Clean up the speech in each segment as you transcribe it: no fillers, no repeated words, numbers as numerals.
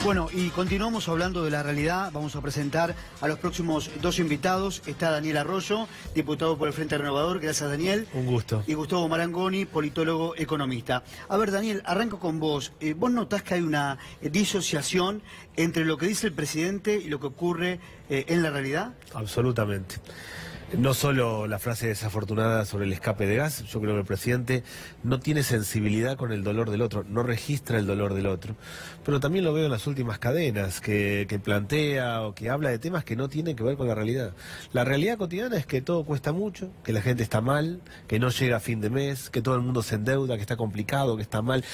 Bueno, y continuamos hablando de la realidad. Vamos a presentar a los próximos dos invitados. Está Daniel Arroyo, diputado por el Frente Renovador. Gracias, Daniel. Un gusto. Y Gustavo Marangoni, politólogo economista. A ver, Daniel, arranco con vos. ¿Vos notás que hay una disociación entre lo que dice el presidente y lo que ocurre en la realidad? Absolutamente. No solo la frase desafortunada sobre el escape de gas, yo creo que el presidente no tiene sensibilidad con el dolor del otro, no registra el dolor del otro, pero también lo veo en las últimas cadenas, que plantea o que habla de temas que no tienen que ver con la realidad. La realidad cotidiana es que todo cuesta mucho, que la gente está mal, que no llega a fin de mes, que todo el mundo se endeuda, que está complicado, que está mal.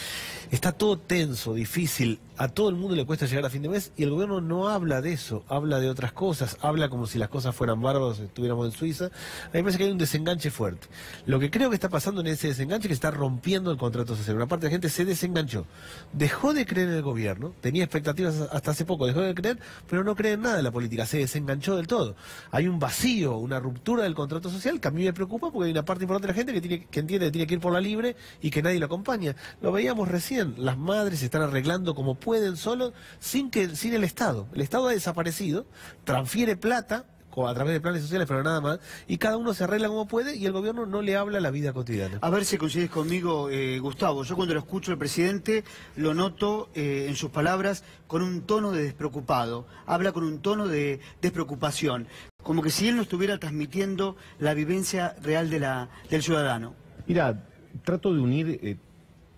Está todo tenso, difícil, a todo el mundo le cuesta llegar a fin de mes y el gobierno no habla de eso, habla de otras cosas, habla como si las cosas fueran bárbaras, estuviéramos en Suiza. A mí me parece que hay un desenganche fuerte. Lo que creo que está pasando en ese desenganche es que está rompiendo el contrato social. Una parte de la gente se desenganchó, dejó de creer en el gobierno, tenía expectativas hasta hace poco, dejó de creer, pero no cree en nada en la política, se desenganchó del todo. Hay un vacío, una ruptura del contrato social que a mí me preocupa porque hay una parte importante de la gente que entiende que tiene que ir por la libre y que nadie lo acompaña. Lo veíamos recién, las madres se están arreglando como pueden solos sin el Estado. El Estado ha desaparecido, transfiere plata a través de planes sociales, pero nada más, y cada uno se arregla como puede y el gobierno no le habla a la vida cotidiana. A ver si coincides conmigo, Gustavo. Yo cuando lo escucho al presidente lo noto en sus palabras con un tono de despreocupado, habla con un tono de despreocupación, como que si él no estuviera transmitiendo la vivencia real del ciudadano. Mira, trato de unir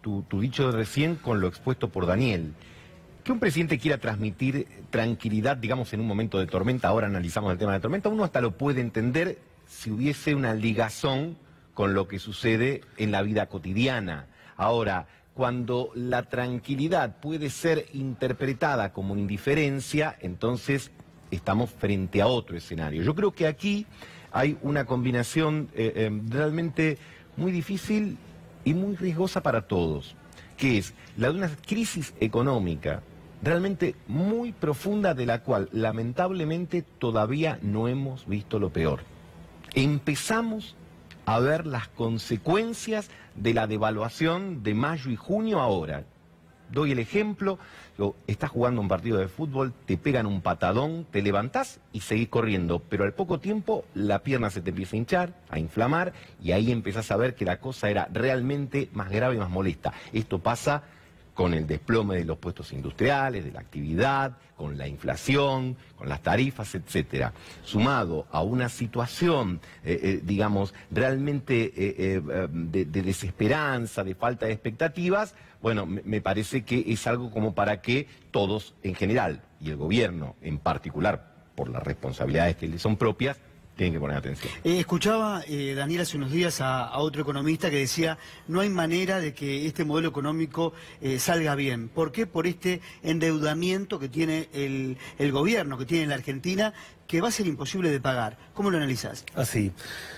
tu dicho de recién con lo expuesto por Daniel. Que un presidente quiera transmitir tranquilidad, digamos, en un momento de tormenta, ahora analizamos el tema de tormenta, uno hasta lo puede entender si hubiese una ligazón con lo que sucede en la vida cotidiana. Ahora, cuando la tranquilidad puede ser interpretada como indiferencia, entonces estamos frente a otro escenario. Yo creo que aquí hay una combinación realmente muy difícil y muy riesgosa para todos, que es la de una crisis económica realmente muy profunda, de la cual lamentablemente todavía no hemos visto lo peor. Empezamos a ver las consecuencias de la devaluación de mayo y junio ahora. Doy el ejemplo, estás jugando un partido de fútbol, te pegan un patadón, te levantás y seguís corriendo, pero al poco tiempo la pierna se te empieza a hinchar, a inflamar, y ahí empezás a ver que la cosa era realmente más grave y más molesta. Esto pasa con el desplome de los puestos industriales, de la actividad, con la inflación, con las tarifas, etcétera. Sumado a una situación, digamos, realmente de desesperanza, de falta de expectativas, bueno, me parece que es algo como para que todos en general, y el gobierno en particular, por las responsabilidades que le son propias, tienen que poner atención. Escuchaba, Daniel, hace unos días a otro economista que decía no hay manera de que este modelo económico salga bien. ¿Por qué? Por este endeudamiento que tiene el gobierno, que tiene la Argentina, que va a ser imposible de pagar. ¿Cómo lo analizás? Así,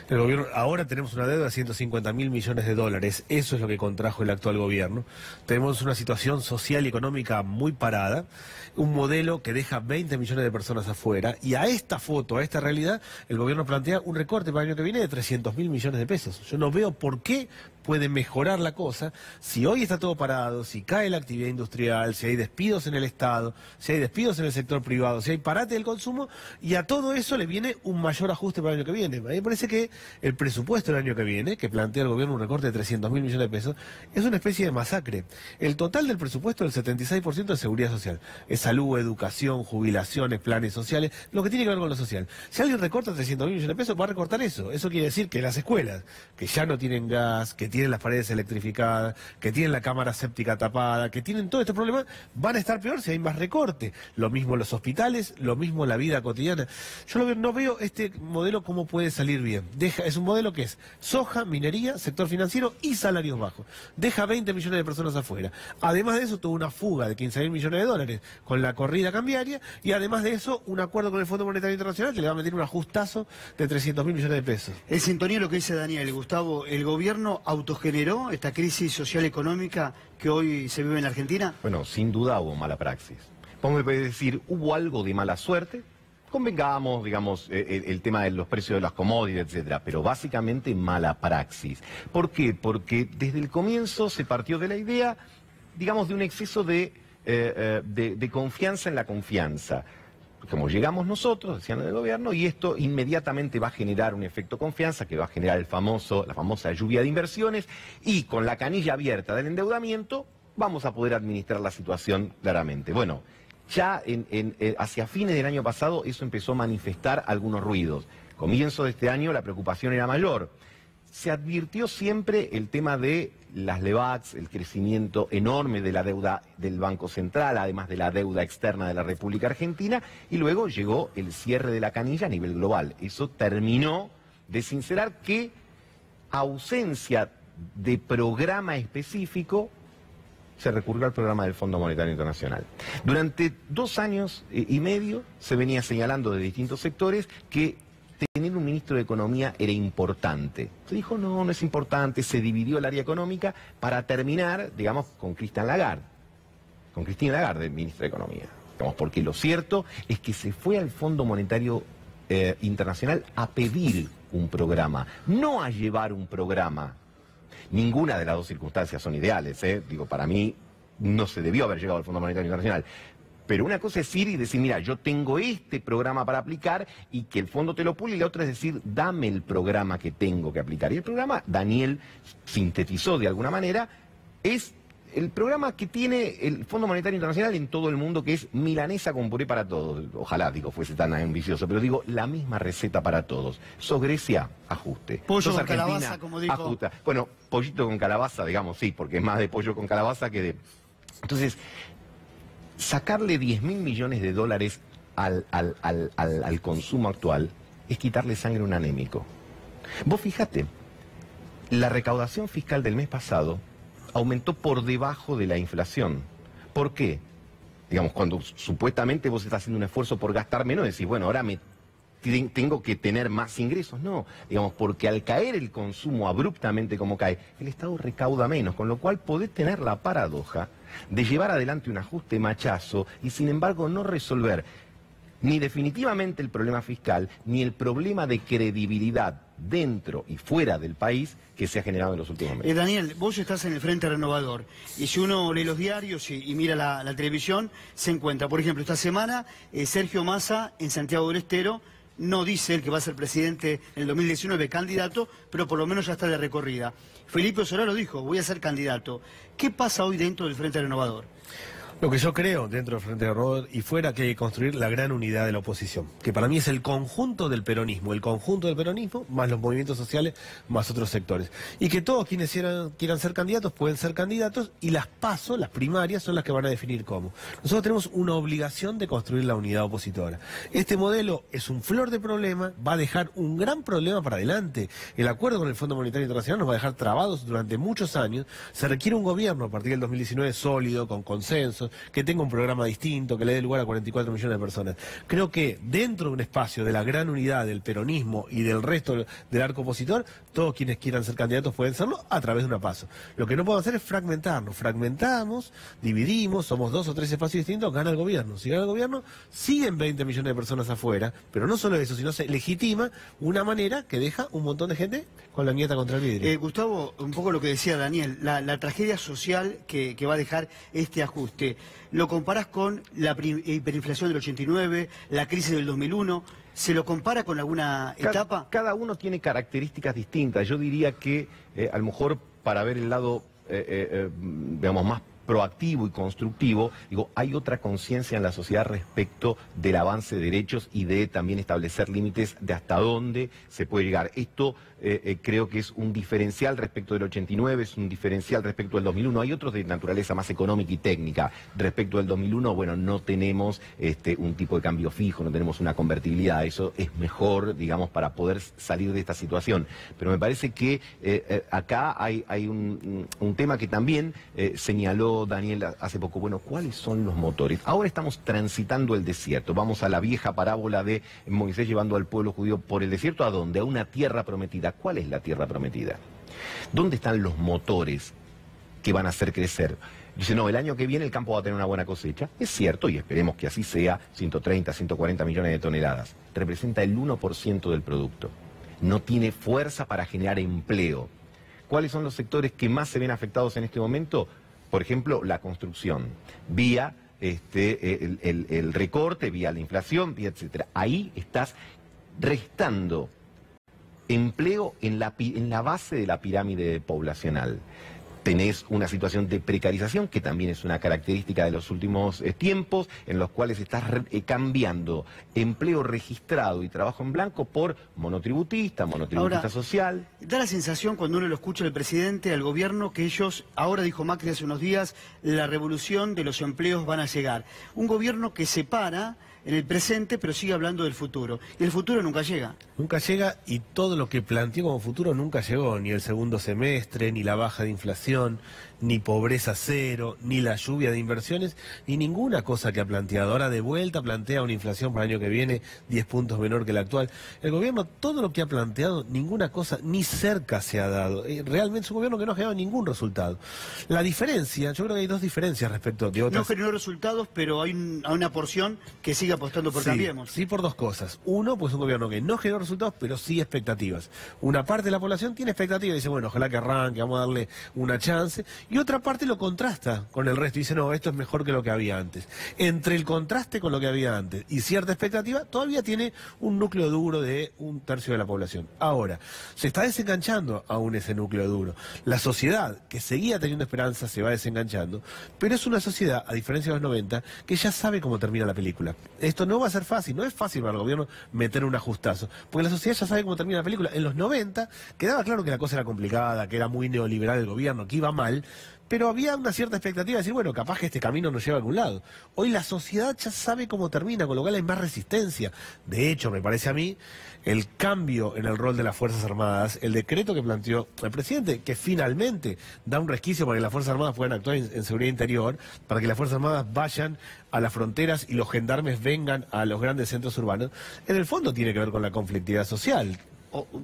el gobierno, ahora tenemos una deuda de 150.000 millones de dólares, eso es lo que contrajo el actual gobierno. Tenemos una situación social y económica muy parada, un modelo que deja 20 millones de personas afuera, y a esta foto, a esta realidad, el gobierno plantea un recorte para el año que viene de 300.000 millones de pesos. Yo no veo por qué puede mejorar la cosa si hoy está todo parado, si cae la actividad industrial, si hay despidos en el Estado, si hay despidos en el sector privado, si hay parate del consumo, y a todo eso le viene un mayor ajuste para el año que viene. A mí me parece que el presupuesto del año que viene, que plantea el gobierno un recorte de 300.000 millones de pesos, es una especie de masacre. El total del presupuesto del 76% es seguridad social, es salud, educación, jubilaciones, planes sociales, lo que tiene que ver con lo social. Si alguien recorta 300.000 millones de pesos, va a recortar eso. Eso quiere decir que las escuelas, que ya no tienen gas, que tienen las paredes electrificadas, que tienen la cámara séptica tapada, que tienen todo este problema, van a estar peor si hay más recorte. Lo mismo los hospitales, lo mismo la vida cotidiana. Yo no veo este modelo cómo puede salir bien. Es un modelo que es soja, minería, sector financiero y salarios bajos. Deja 20 millones de personas afuera. Además de eso, tuvo una fuga de 15.000 millones de dólares con la corrida cambiaria, y además de eso, un acuerdo con el Fondo Monetario Internacional que le va a meter un ajustazo de 300.000 millones de pesos. En sintonía lo que dice Daniel, Gustavo, ¿el gobierno autogeneró esta crisis social y económica que hoy se vive en la Argentina? Bueno, sin duda hubo mala praxis. Vos me podés decir, ¿hubo algo de mala suerte? Convengamos, digamos, el tema de los precios de las commodities, etcétera, pero básicamente mala praxis. ¿Por qué? Porque desde el comienzo se partió de la idea, digamos, de un exceso de de confianza en la confianza. Como llegamos nosotros, decían el gobierno, y esto inmediatamente va a generar un efecto confianza que va a generar la famosa lluvia de inversiones, y con la canilla abierta del endeudamiento vamos a poder administrar la situación claramente. Bueno, ya hacia fines del año pasado eso empezó a manifestar algunos ruidos. Comienzo de este año la preocupación era mayor. Se advirtió siempre el tema de las LEVAX, el crecimiento enorme de la deuda del Banco Central, además de la deuda externa de la República Argentina, y luego llegó el cierre de la canilla a nivel global. Eso terminó de sincerar que ausencia de programa específico se recurrió al programa del Fondo Monetario Internacional. Durante 2 años y medio se venía señalando de distintos sectores que tener un ministro de Economía era importante. Se dijo, no, no es importante, se dividió el área económica para terminar, digamos, con Christine Lagarde, ministro de Economía. Digamos, porque lo cierto es que se fue al Fondo Monetario Internacional a pedir un programa, no a llevar un programa. Ninguna de las dos circunstancias son ideales, Digo, para mí no se debió haber llegado al Fondo Monetario Internacional. Pero una cosa es ir y decir, mira, yo tengo este programa para aplicar y que el fondo te lo pule, y la otra es decir, dame el programa que tengo que aplicar. Y el programa, Daniel sintetizó de alguna manera, es el programa que tiene el Fondo Monetario Internacional en todo el mundo, que es milanesa con puré para todos. Ojalá, digo, fuese tan ambicioso, pero digo, la misma receta para todos. Sos Grecia, ajuste. Pollo Sos con Argentina, calabaza, como dijo. ajusta. Bueno, pollito con calabaza, digamos, sí, porque es más de pollo con calabaza que de... Entonces, sacarle 10.000 millones de dólares al consumo actual es quitarle sangre a un anémico. Vos fíjate, la recaudación fiscal del mes pasado aumentó por debajo de la inflación. ¿Por qué? Digamos, cuando supuestamente vos estás haciendo un esfuerzo por gastar menos, decís, bueno, ahora tengo que tener más ingresos. No, digamos, porque al caer el consumo abruptamente como cae, el Estado recauda menos, con lo cual podés tener la paradoja de llevar adelante un ajuste machazo y sin embargo no resolver ni definitivamente el problema fiscal, ni el problema de credibilidad dentro y fuera del país que se ha generado en los últimos meses. Daniel, vos estás en el Frente Renovador, y si uno lee los diarios y mira la televisión, se encuentra, por ejemplo, esta semana, Sergio Massa en Santiago del Estero, no dice él que va a ser presidente en el 2019, candidato, pero por lo menos ya está de recorrida. Felipe Solano dijo, voy a ser candidato. ¿Qué pasa hoy dentro del Frente Renovador? Lo que yo creo dentro del Frente Renovador y fuera, que hay que construir la gran unidad de la oposición, que para mí es el conjunto del peronismo más los movimientos sociales, más otros sectores. Y que todos quienes quieran ser candidatos pueden ser candidatos, y las PASO, las primarias, son las que van a definir cómo. Nosotros tenemos una obligación de construir la unidad opositora. Este modelo es un flor de problema, va a dejar un gran problema para adelante. El acuerdo con el Fondo Monetario Internacional nos va a dejar trabados durante muchos años. Se requiere un gobierno a partir del 2019 sólido, con consenso, que tenga un programa distinto, que le dé lugar a 44 millones de personas. Creo que dentro de un espacio de la gran unidad del peronismo y del resto del arco opositor, todos quienes quieran ser candidatos pueden serlo a través de una PASO. Lo que no podemos hacer es fragmentarnos. Fragmentamos, dividimos, somos 2 o 3 espacios distintos, gana el gobierno. Si gana el gobierno, siguen 20 millones de personas afuera, pero no solo eso, sino se legitima una manera que deja un montón de gente con la nieta contra el vidrio. Gustavo, un poco lo que decía Daniel, la tragedia social que va a dejar este ajuste. Lo comparás con la hiperinflación del 89, la crisis del 2001, ¿se lo compara con alguna etapa? Cada uno tiene características distintas. Yo diría que a lo mejor para ver el lado, digamos, más proactivo y constructivo, digo, hay otra conciencia en la sociedad respecto del avance de derechos y de también establecer límites de hasta dónde se puede llegar. Esto creo que es un diferencial respecto del 89, es un diferencial respecto del 2001. Hay otros de naturaleza más económica y técnica. Respecto del 2001, bueno, no tenemos un tipo de cambio fijo, no tenemos una convertibilidad. Eso es mejor, digamos, para poder salir de esta situación. Pero me parece que acá hay un tema que también señaló Daniel hace poco. Bueno, ¿cuáles son los motores? Ahora estamos transitando el desierto. Vamos a la vieja parábola de Moisés llevando al pueblo judío por el desierto. ¿A dónde? A una tierra prometida. ¿Cuál es la tierra prometida? ¿Dónde están los motores que van a hacer crecer? Dice, no, el año que viene el campo va a tener una buena cosecha. Es cierto, y esperemos que así sea, 130, 140 millones de toneladas. Representa el 1% del producto. No tiene fuerza para generar empleo. ¿Cuáles son los sectores que más se ven afectados en este momento? por ejemplo, la construcción, vía el recorte, vía la inflación, vía etcétera. Ahí estás restando empleo en la base de la pirámide poblacional. Tenés una situación de precarización, que también es una característica de los últimos tiempos, en los cuales estás cambiando empleo registrado y trabajo en blanco por monotributista Ahora, social. Da la sensación, cuando uno lo escucha al presidente, al gobierno, que ellos, ahora dijo Macri hace unos días, la revolución de los empleos van a llegar. Un gobierno que se para en el presente, pero sigue hablando del futuro. Y el futuro nunca llega. Nunca llega, y todo lo que planteó como futuro nunca llegó, ni el segundo semestre, ni la baja de inflación, ni pobreza cero, ni la lluvia de inversiones, ni ninguna cosa que ha planteado. Ahora de vuelta plantea una inflación para el año que viene 10 puntos menor que la actual. El gobierno, todo lo que ha planteado, ninguna cosa ni cerca se ha dado. Realmente es un gobierno que no ha generado ningún resultado. La diferencia, yo creo que hay dos diferencias respecto de otras. No generó resultados, pero hay una porción que sigue apostando por Cambiemos. Sí, por dos cosas. Uno, pues un gobierno que no generó resultados, pero sí expectativas. Una parte de la población tiene expectativas y dice, bueno, ojalá que arranque, vamos a darle una chance. Y otra parte lo contrasta con el resto y dice, no, esto es mejor que lo que había antes. Entre el contraste con lo que había antes y cierta expectativa, todavía tiene un núcleo duro de 1/3 de la población. Ahora, se está desenganchando aún ese núcleo duro. La sociedad, que seguía teniendo esperanza, se va desenganchando, pero es una sociedad, a diferencia de los 90, que ya sabe cómo termina la película. Esto no va a ser fácil, no es fácil para el gobierno meter un ajustazo, porque la sociedad ya sabe cómo termina la película. En los 90 quedaba claro que la cosa era complicada, que era muy neoliberal el gobierno, que iba mal, pero había una cierta expectativa de decir, bueno, capaz que este camino nos lleva a algún lado. Hoy la sociedad ya sabe cómo termina, con lo cual hay más resistencia. De hecho, me parece a mí, el cambio en el rol de las Fuerzas Armadas, el decreto que planteó el presidente, que finalmente da un resquicio para que las Fuerzas Armadas puedan actuar en seguridad interior, para que las Fuerzas Armadas vayan a las fronteras y los gendarmes vengan a los grandes centros urbanos, en el fondo tiene que ver con la conflictividad social.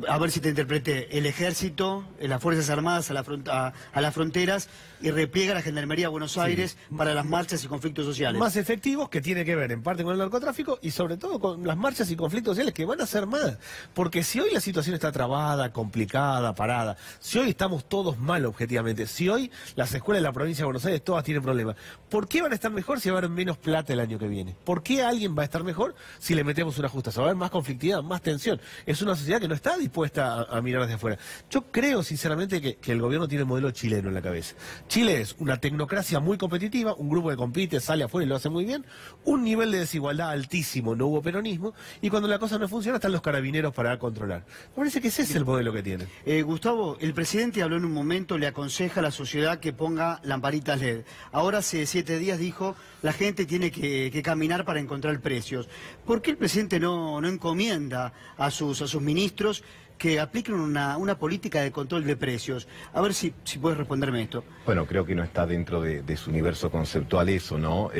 A ver si te interpreté, el ejército, las Fuerzas Armadas a las fronteras y repliega la Gendarmería a Buenos Aires para las marchas y conflictos sociales. Más efectivos, que tiene que ver en parte con el narcotráfico y sobre todo con las marchas y conflictos sociales, que van a ser más. Porque si hoy la situación está trabada, complicada, parada, si hoy estamos todos mal objetivamente, si hoy las escuelas de la provincia de Buenos Aires todas tienen problemas, ¿por qué van a estar mejor si va a haber menos plata el año que viene? ¿Por qué alguien va a estar mejor si le metemos una ajustazo? Va a haber más conflictividad, más tensión. Es una sociedad que no está dispuesta a mirar hacia afuera. Yo creo sinceramente que el gobierno tiene el modelo chileno en la cabeza. Chile es una tecnocracia muy competitiva, un grupo que compite, sale afuera y lo hace muy bien, un nivel de desigualdad altísimo, no hubo peronismo, y cuando la cosa no funciona están los carabineros para controlar. Me parece que ese es el modelo que tiene. Gustavo, el presidente habló en un momento, le aconseja a la sociedad que ponga lamparitas LED. Ahora hace 7 días dijo, la gente tiene que caminar para encontrar precios. ¿Por qué el presidente no encomienda a sus ministros que apliquen una política de control de precios? A ver si puedes responderme esto. Bueno, creo que no está dentro de su universo conceptual eso, ¿no?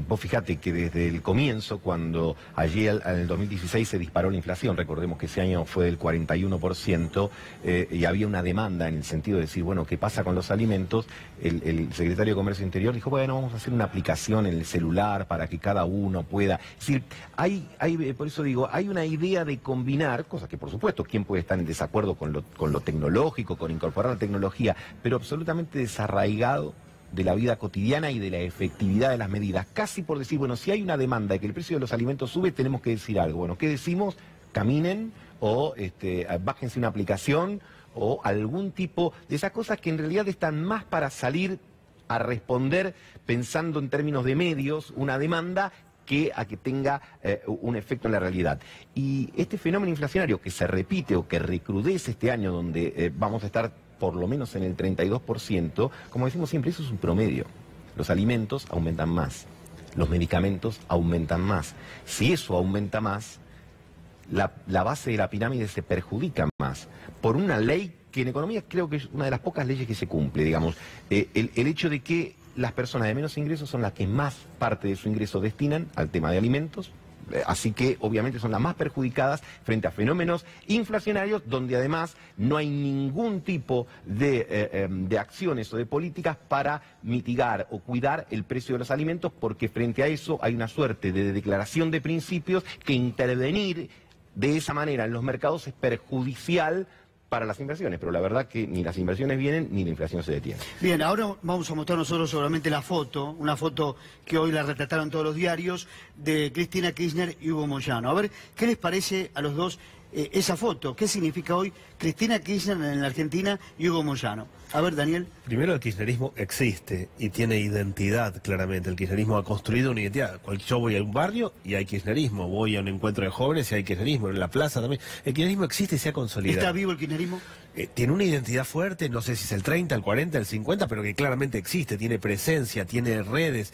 Vos fijate que desde el comienzo, cuando allí en el 2016 se disparó la inflación, recordemos que ese año fue del 41%, y había una demanda en el sentido de decir, bueno, ¿qué pasa con los alimentos? El secretario de Comercio Interior dijo, bueno, vamos a hacer una aplicación en el celular para que cada uno pueda... Es decir, por eso digo, hay una idea de combinar, cosas que por supuesto, ¿quién puede estar en desacuerdo con lo tecnológico, con incorporar la tecnología, pero absolutamente desarraigado de la vida cotidiana y de la efectividad de las medidas? Casi por decir, bueno, si hay una demanda de que el precio de los alimentos sube, tenemos que decir algo. Bueno, ¿qué decimos? Caminen o bájense una aplicación o algún tipo de esas cosas que en realidad están más para salir a responder pensando en términos de medios, una demanda, que a que tenga un efecto en la realidad. Y este fenómeno inflacionario que se repite o que recrudece este año, donde vamos a estar por lo menos en el 32%, como decimos siempre, eso es un promedio. Los alimentos aumentan más, los medicamentos aumentan más. Si eso aumenta más, la base de la pirámide se perjudica más. Por una ley que en economía creo que es una de las pocas leyes que se cumple, digamos. El hecho de que las personas de menos ingresos son las que más parte de su ingreso destinan al tema de alimentos, así que obviamente son las más perjudicadas frente a fenómenos inflacionarios, donde además no hay ningún tipo de acciones o de políticas para mitigar o cuidar el precio de los alimentos, porque frente a eso hay una suerte de declaración de principios que intervenir de esa manera en los mercados es perjudicial para las inversiones, pero la verdad que ni las inversiones vienen ni la inflación se detiene. Bien, ahora vamos a mostrar nosotros seguramente la foto, una foto que hoy la retrataron todos los diarios, de Cristina Kirchner y Hugo Moyano. A ver, ¿qué les parece a los dos esa foto? ¿Qué significa hoy Cristina Kirchner en la Argentina y Hugo Moyano? A ver, Daniel. Primero, el kirchnerismo existe y tiene identidad, claramente. El kirchnerismo ha construido una identidad. Yo voy a un barrio y hay kirchnerismo, voy a un encuentro de jóvenes y hay kirchnerismo, en la plaza también. El kirchnerismo existe y se ha consolidado. ¿Está vivo el kirchnerismo? Tiene una identidad fuerte, no sé si es el 30, el 40, el 50, pero que claramente existe, tiene presencia, tiene redes.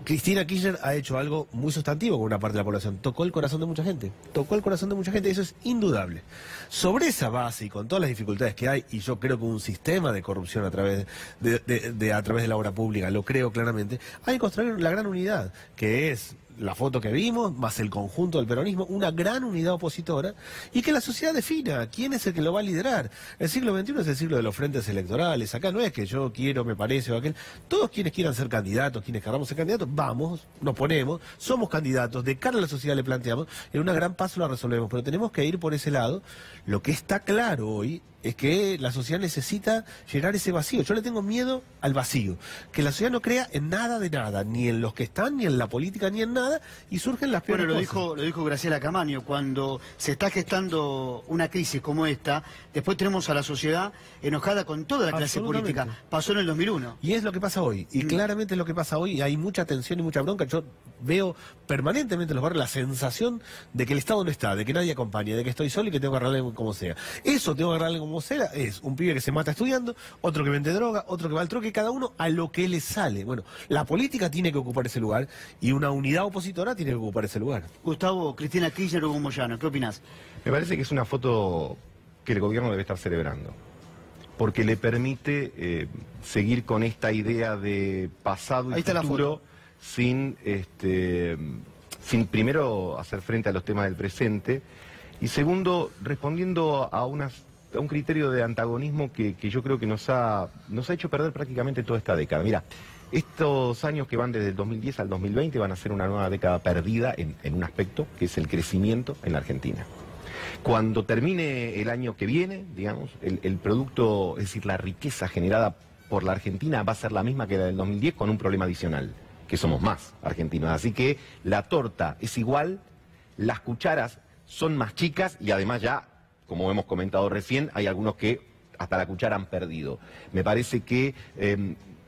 Cristina Kirchner ha hecho algo muy sustantivo con una parte de la población. Tocó el corazón de mucha gente. Tocó el corazón de mucha gente y eso es indudable. Sobre esa base y con todas las dificultades que hay, y yo creo que un sistema de corrupción a través de la obra pública, lo creo claramente, hay que construir la gran unidad, que es la foto que vimos, más el conjunto del peronismo, una gran unidad opositora, y que la sociedad defina quién es el que lo va a liderar. El siglo XXI es el siglo de los frentes electorales. Acá no es que yo quiero, me parece o aquel. Todos quienes quieran ser candidatos, quienes queramos ser candidatos, vamos, nos ponemos, somos candidatos, de cara a la sociedad le planteamos, en una gran paso la resolvemos, pero tenemos que ir por ese lado. Lo que está claro hoy es que la sociedad necesita llenar ese vacío. Yo le tengo miedo al vacío. Que la sociedad no crea en nada de nada, ni en los que están, ni en la política, ni en nada, y surgen las peores cosas. Lo dijo Graciela Camaño, cuando se está gestando una crisis como esta, después tenemos a la sociedad enojada con toda la clase política. Pasó en el 2001. Y es lo que pasa hoy, y claramente es lo que pasa hoy, y hay mucha tensión y mucha bronca. Yo veo permanentemente en los barrios la sensación de que el Estado no está, de que nadie acompaña, de que estoy solo y que tengo que agarrarle como sea. Eso tengo que agarrarle como sea, es un pibe que se mata estudiando, otro que vende droga, otro que va al troque, cada uno a lo que le sale. Bueno, la política tiene que ocupar ese lugar y una unidad opositora tiene que ocupar ese lugar. Gustavo, Cristina Kirchner, Hugo Moyano, ¿qué opinás? Me parece que es una foto que el gobierno debe estar celebrando, porque le permite seguir con esta idea de pasado y futuro sin primero hacer frente a los temas del presente y segundo respondiendo a un criterio de antagonismo que yo creo que nos ha hecho perder prácticamente toda esta década. Mira, estos años que van desde el 2010 al 2020 van a ser una nueva década perdida en un aspecto, que es el crecimiento en la Argentina. Cuando termine el año que viene, digamos, el producto, es decir, la riqueza generada por la Argentina va a ser la misma que la del 2010 con un problema adicional, que somos más argentinos. Así que la torta es igual, las cucharas son más chicas y además ya, como hemos comentado recién, hay algunos que hasta la cuchara han perdido. Me parece que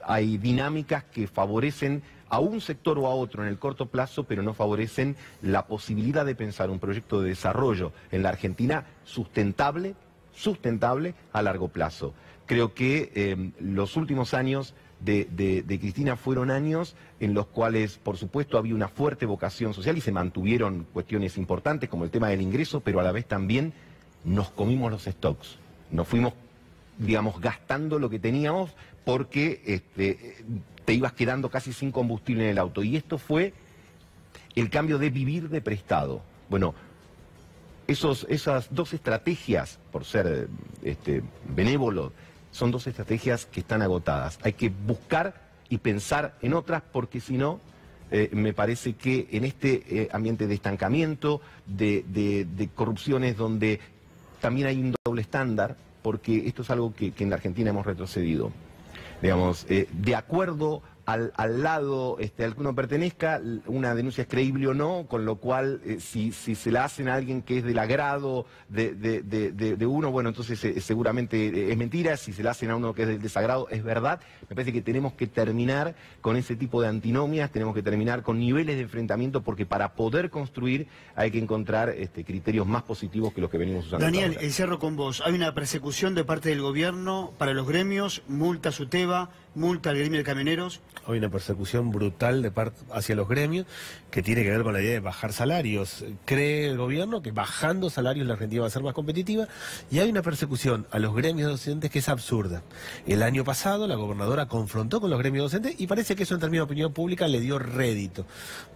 hay dinámicas que favorecen a un sector o a otro en el corto plazo, pero no favorecen la posibilidad de pensar un proyecto de desarrollo en la Argentina sustentable a largo plazo. Creo que los últimos años de Cristina fueron años en los cuales, por supuesto, había una fuerte vocación social y se mantuvieron cuestiones importantes como el tema del ingreso, pero a la vez también nos comimos los stocks, nos fuimos, digamos, gastando lo que teníamos porque te ibas quedando casi sin combustible en el auto. Y esto fue el cambio de vivir de prestado. Bueno, esas dos estrategias, por ser benévolo, son dos estrategias que están agotadas. Hay que buscar y pensar en otras porque si no, me parece que en este ambiente de estancamiento, de corrupciones donde también hay un doble estándar, porque esto es algo que en la Argentina hemos retrocedido. Digamos, de acuerdo al lado al que uno pertenezca, una denuncia es creíble o no, con lo cual si se la hacen a alguien que es del agrado de uno, bueno, entonces seguramente es mentira. Si se la hacen a uno que es del desagrado, es verdad. Me parece que tenemos que terminar con ese tipo de antinomias, tenemos que terminar con niveles de enfrentamiento, porque para poder construir hay que encontrar criterios más positivos que los que venimos usando. Daniel, cierro con vos. Hay una persecución de parte del gobierno para los gremios, multa a Suteva, multa al gremio de camioneros. Hay una persecución brutal hacia los gremios que tiene que ver con la idea de bajar salarios. Cree el gobierno que bajando salarios la Argentina va a ser más competitiva y hay una persecución a los gremios docentes que es absurda. El año pasado la gobernadora confrontó con los gremios docentes y parece que eso en términos de opinión pública le dio rédito.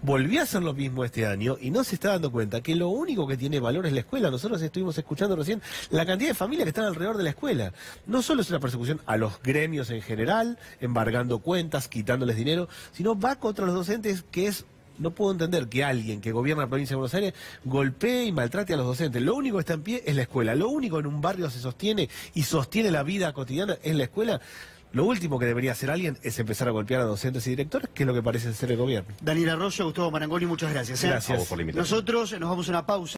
Volvió a hacer lo mismo este año y no se está dando cuenta que lo único que tiene valor es la escuela. Nosotros estuvimos escuchando recién la cantidad de familias que están alrededor de la escuela. No solo es una persecución a los gremios en general, embargando cuentas, quitándoles dinero, sino va contra los docentes, que es No puedo entender que alguien que gobierna la provincia de Buenos Aires golpee y maltrate a los docentes. Lo único que está en pie es la escuela. Lo único en un barrio se sostiene y sostiene la vida cotidiana es la escuela. Lo último que debería hacer alguien es empezar a golpear a docentes y directores, que es lo que parece ser el gobierno. Daniel Arroyo, Gustavo Marangoni, muchas gracias. Gracias. A vos por la invitación. Nosotros nos vamos a una pausa.